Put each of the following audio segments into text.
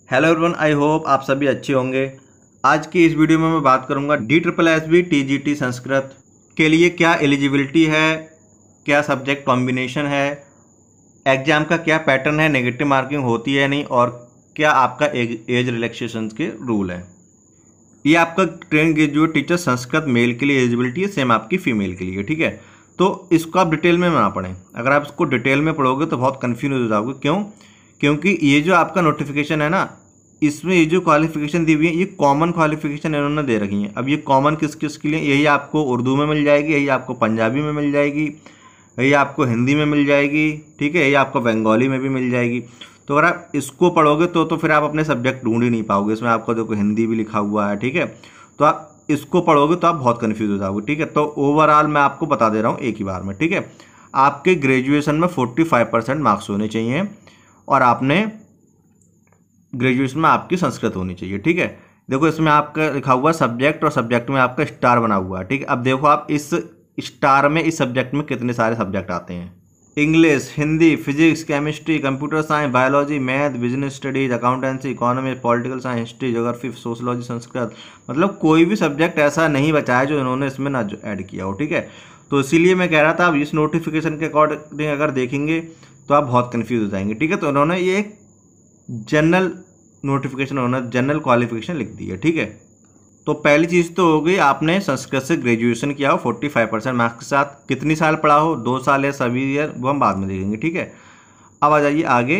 Hello everyone, I hope आप सभी अच्छे होंगे। आज की इस वीडियो में मैं बात करूंगा DSSB TGT संस्कृत के लिए क्या एलिजिबिलिटी है, क्या सब्जेक्ट कॉम्बिनेशन है, एग्जाम का क्या पैटर्न है, नेगेटिव मार्किंग होती है नहीं, और क्या आपका एज रिलैक्सेशन के रूल है। ये आपका trained graduate teacher Sanskrit male के लिए एलिजिबिलिटी है, सेम आपकी फीमेल के लिए। ठीक है, तो इसको आप डिटेल में ना पढ़ें। अगर आप इसको डिटेल में पढ़ोगे तो बहुत कन्फ्यूज हो जाओगे। क्यों? क्योंकि ये जो आपका नोटिफिकेशन है ना, इसमें ये जो क्वालिफिकेशन दी हुई है, ये कॉमन क्वालिफिकेशन इन्होंने दे रखी है। अब ये कॉमन किस किस के लिए, यही आपको उर्दू में मिल जाएगी, यही आपको पंजाबी में मिल जाएगी, यही आपको हिंदी में मिल जाएगी, ठीक है, यही आपको बंगाली में भी मिल जाएगी। तो अगर आप इसको पढ़ोगे तो फिर आप अपने सब्जेक्ट ढूंढ ही नहीं पाओगे। इसमें आपको देखो हिंदी भी लिखा हुआ है, ठीक है। तो आप इसको पढ़ोगे तो आप बहुत कन्फ्यूज हो जाओगे। ठीक है, तो ओवरऑल मैं आपको बता दे रहा हूँ एक ही बार में। ठीक है, आपके ग्रेजुएशन में 45% मार्क्स होने चाहिए और आपने ग्रेजुएशन में आपकी संस्कृत होनी चाहिए। ठीक है, देखो इसमें आपका लिखा हुआ सब्जेक्ट और सब्जेक्ट में आपका स्टार बना हुआ है। ठीक है, अब देखो आप इस स्टार में इस सब्जेक्ट में कितने सारे सब्जेक्ट आते हैं। English, Hindi, physics, chemistry, computer science, biology, math, business studies, accountancy, economy, political science, history, geography, sociology, Sanskrit, मतलब कोई भी सब्जेक्ट ऐसा नहीं बचा है जो इन्होंने इसमें ना ऐड किया हो। ठीक है, तो इसीलिए मैं कह रहा था, अब इस नोटिफिकेशन के अकॉर्डिंग अगर देखेंगे तो आप बहुत कन्फ्यूज हो जाएंगे। ठीक है, तो उन्होंने ये एक जनरल नोटिफिकेशन, उन्होंने जनरल क्वालिफिकेशन लिख दी है। ठीक है, तो पहली चीज़ तो हो गई, आपने संस्कृत से ग्रेजुएशन किया हो 45% मार्क्स के साथ। कितनी साल पढ़ा हो, 2 साल या सभी ईयर, वो हम बाद में देखेंगे। ठीक है, अब आ जाइए आगे।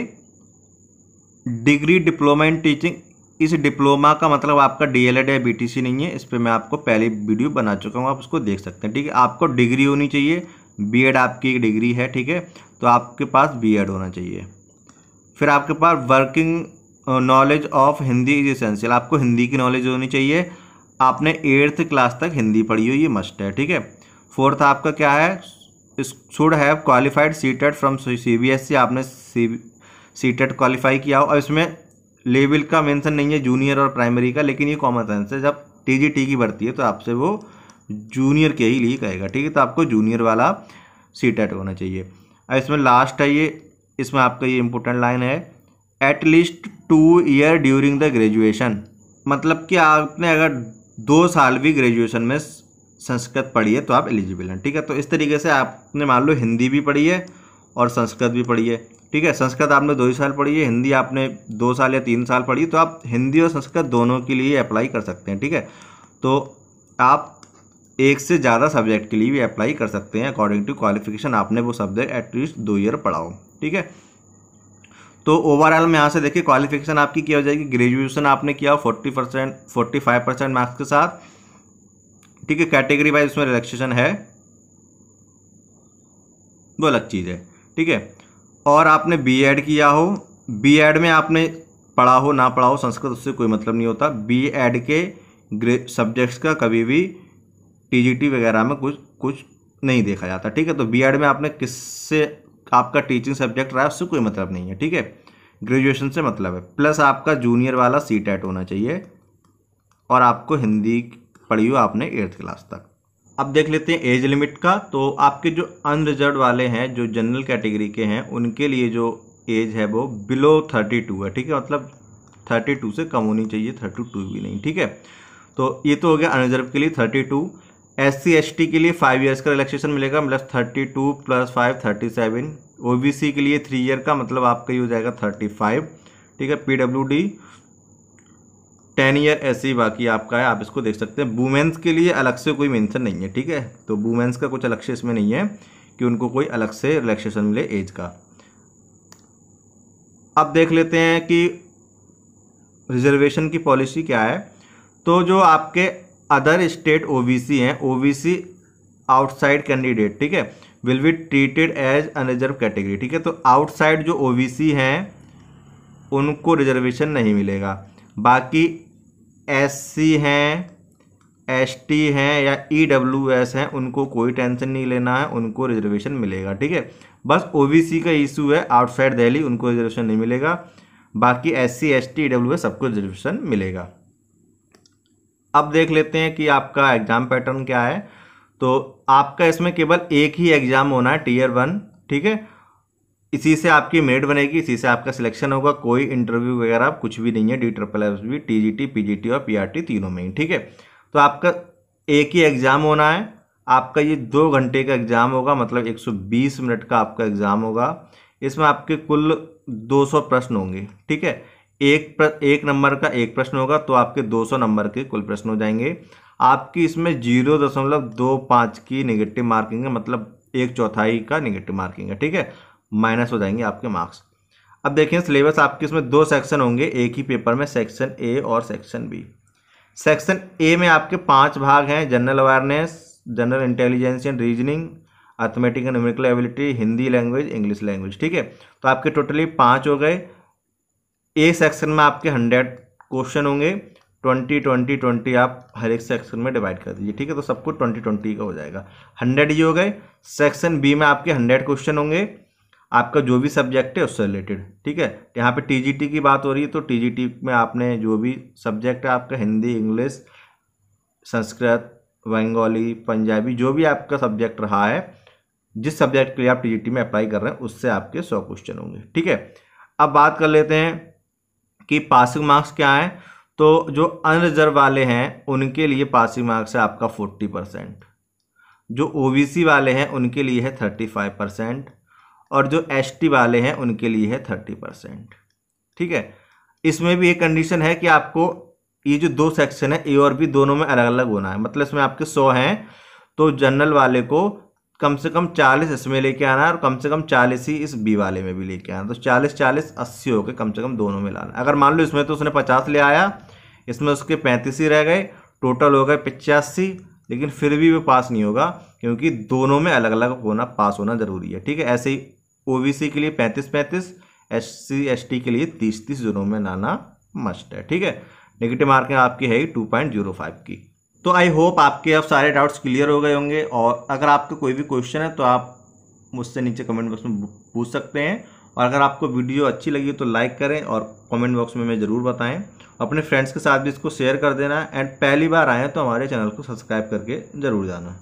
डिग्री डिप्लोमा इन टीचिंग, इस डिप्लोमा का मतलब आपका DLED या BTC नहीं है। इस पर मैं आपको पहले वीडियो बना चुका हूँ, आप उसको देख सकते हैं। ठीक है, आपको डिग्री होनी चाहिए, B.Ed आपकी एक डिग्री है। ठीक है, तो आपके पास B.Ed होना चाहिए। फिर आपके पास working knowledge of Hindi is essential, आपको हिंदी की नॉलेज होनी चाहिए। आपने 8th क्लास तक हिंदी पढ़ी हो, ये मस्ट है। ठीक है, फोर्थ आपका क्या है, should have qualified CTET from CBSE, आपने सीटेट क्वालिफाई किया हो। और इसमें लेवल का मेंशन नहीं है, जूनियर और प्राइमरी का, लेकिन ये कॉमन सेंस है। जब TGT की भर्ती है तो आपसे वो जूनियर के ही लिए कहेगा। ठीक है, तो आपको जूनियर वाला सीटेट होना चाहिए। और इसमें लास्ट है ये, इसमें आपका ये इंपॉर्टेंट लाइन है, at least 2 year during the graduation, मतलब कि आपने अगर 2 साल भी ग्रेजुएशन में संस्कृत पढ़ी है तो आप एलिजिबल हैं। ठीक है, तो इस तरीके से आपने मान लो हिंदी भी पढ़ी है और संस्कृत भी पढ़ी है। ठीक है, संस्कृत आपने 2 ही साल पढ़ी है, हिंदी आपने 2 साल या 3 साल पढ़ी, तो आप हिंदी और संस्कृत दोनों के लिए अप्लाई कर सकते हैं। ठीक है, तो आप एक से ज़्यादा सब्जेक्ट के लिए भी अप्लाई कर सकते हैं अकॉर्डिंग टू क्वालिफिकेशन, आपने वो सब्जेक्ट एटलीस्ट 2 ईयर पढ़ा हो। ठीक है, तो ओवरऑल में यहाँ से देखिए क्वालिफिकेशन आपकी क्या हो जाएगी, ग्रेजुएशन आपने किया 45% मार्क्स के साथ। ठीक है, कैटेगरी वाइज उसमें रिलैक्सेशन है, वो अलग चीज़ है। ठीक है, और आपने B.Ed किया हो, B.Ed में आपने पढ़ा हो ना पढ़ा हो संस्कृत, उससे कोई मतलब नहीं होता। B.Ed के सब्जेक्ट्स का कभी भी TGT वगैरह में कुछ कुछ नहीं देखा जाता। ठीक है, तो B.Ed में आपने किससे आपका टीचिंग सब्जेक्ट रहा है उससे कोई मतलब नहीं है। ठीक है, ग्रेजुएशन से मतलब है, प्लस आपका जूनियर वाला सीटेट होना चाहिए और आपको हिंदी पढ़ी हो आपने 8th क्लास तक। अब देख लेते हैं एज लिमिट का। तो आपके जो अनरिजर्व वाले हैं, जो जनरल कैटेगरी के हैं, उनके लिए जो एज है वो बिलो 32 है। ठीक है, मतलब 32 से कम होनी चाहिए, 32 भी नहीं। ठीक है, तो ये तो हो गया अनरिजर्व के लिए 32। SC/ST के लिए 5 ईयर्स का रिलैक्सेशन मिलेगा, मतलब 32 + 5 37। OBC के लिए 3 ईयर का, मतलब आपका ये हो जाएगा 35। ठीक है, PWD 10 ईयर, ऐसे बाकी आपका है, आप इसको देख सकते हैं। वुमेन्स के लिए अलग से कोई मेंशन नहीं है। ठीक है, तो वुमेन्स का कुछ अलग से इसमें नहीं है कि उनको कोई अलग से रिलैक्सेशन मिले एज का। अब देख लेते हैं कि रिजर्वेशन की पॉलिसी क्या है। तो जो आपके अदर स्टेट OBC हैं, OBC आउटसाइड कैंडिडेट, ठीक है, will be treated as unreserved category. ठीक है, तो आउटसाइड जो OBC हैं उनको रिजर्वेशन नहीं मिलेगा। बाकी SC हैं, ST हैं या EWS हैं, उनको कोई टेंशन नहीं लेना है, उनको रिजर्वेशन मिलेगा। ठीक है, बस OBC का इशू है, आउटसाइड दिल्ली उनको रिजर्वेशन नहीं मिलेगा। बाकी SC ST EWS सबको रिजर्वेशन मिलेगा। अब देख लेते हैं कि आपका एग्जाम पैटर्न क्या है। तो आपका इसमें केवल एक ही एग्जाम होना है, Tier 1। ठीक है, इसी से आपकी मेरिट बनेगी, इसी से आपका सिलेक्शन होगा। कोई इंटरव्यू वगैरह कुछ भी नहीं है DSSS, TGT, PGT और PRT तीनों में ही, ठीक है। तो आपका एक ही एग्ज़ाम होना है, आपका ये 2 घंटे का एग्ज़ाम होगा, मतलब 120 मिनट का आपका एग्ज़ाम होगा। इसमें आपके कुल 200 प्रश्न होंगे, ठीक है। एक नंबर का एक प्रश्न होगा, तो आपके 200 नंबर के कुल प्रश्न हो जाएंगे। आपकी इसमें 0.25 की नेगेटिव मार्किंग है, मतलब 1/4 का नेगेटिव मार्किंग है, ठीक है। माइनस हो जाएंगे आपके मार्क्स। अब देखिए सिलेबस आपके इसमें 2 सेक्शन होंगे एक ही पेपर में, सेक्शन ए और सेक्शन बी। सेक्शन ए में आपके 5 भाग हैं, general awareness, general intelligence and reasoning, arithmetic and numerical ability, Hindi language, English language, ठीक है। तो आपके टोटली 5 हो गए। ए सेक्शन में आपके 100 क्वेश्चन होंगे, 20 आप हर एक सेक्शन में डिवाइड कर दीजिए, ठीक है। तो सबको 20 का हो जाएगा, 100 ये हो गए। सेक्शन बी में आपके 100 क्वेश्चन होंगे, आपका जो भी सब्जेक्ट है उससे रिलेटेड, ठीक है। यहाँ पे TGT की बात हो रही है, तो TGT में आपने जो भी सब्जेक्ट है आपका, हिंदी, इंग्लिश, संस्कृत, बंगाली, पंजाबी, जो भी आपका सब्जेक्ट रहा है, जिस सब्जेक्ट के लिए आप TGT में अप्लाई कर रहे हैं उससे आपके 100 क्वेश्चन होंगे, ठीक है। अब बात कर लेते हैं कि पासिंग मार्क्स क्या है। तो जो अनरिजर्व वाले हैं उनके लिए पासिंग मार्क्स है आपका 40%, जो OBC वाले हैं उनके लिए है 35%, और जो ST वाले हैं उनके लिए है 30%, ठीक है। इसमें भी एक कंडीशन है कि आपको ये जो 2 सेक्शन है A और B दोनों में अलग अलग होना है, मतलब इसमें आपके 100 हैं तो जनरल वाले को कम से कम 40 इसमें लेके आना है और कम से कम 40 ही इस B वाले में भी लेके आना, तो 40-40 80 हो गए, कम से कम दोनों में लाना। अगर मान लो इसमें तो उसने 50 ले आया, इसमें उसके 35 ही रह गए, टोटल हो गए 85, लेकिन फिर भी वो पास नहीं होगा, क्योंकि दोनों में अलग अलग होना, पास होना जरूरी है, ठीक है। ऐसे ही OBC के लिए 35-35, SC ST के लिए 30-30 दोनों में लाना मस्ट है, ठीक है। नेगेटिव मार्किंग आपकी है 2.05 की। तो आई होप आपके अब सारे डाउट्स क्लियर हो गए होंगे, और अगर आपका कोई भी क्वेश्चन है तो आप मुझसे नीचे कमेंट बॉक्स में पूछ सकते हैं, और अगर आपको वीडियो अच्छी लगी तो लाइक करें और कमेंट बॉक्स में ज़रूर बताएं। अपने फ्रेंड्स के साथ भी इसको शेयर कर देना, एंड पहली बार आए तो हमारे चैनल को सब्सक्राइब करके ज़रूर जाना।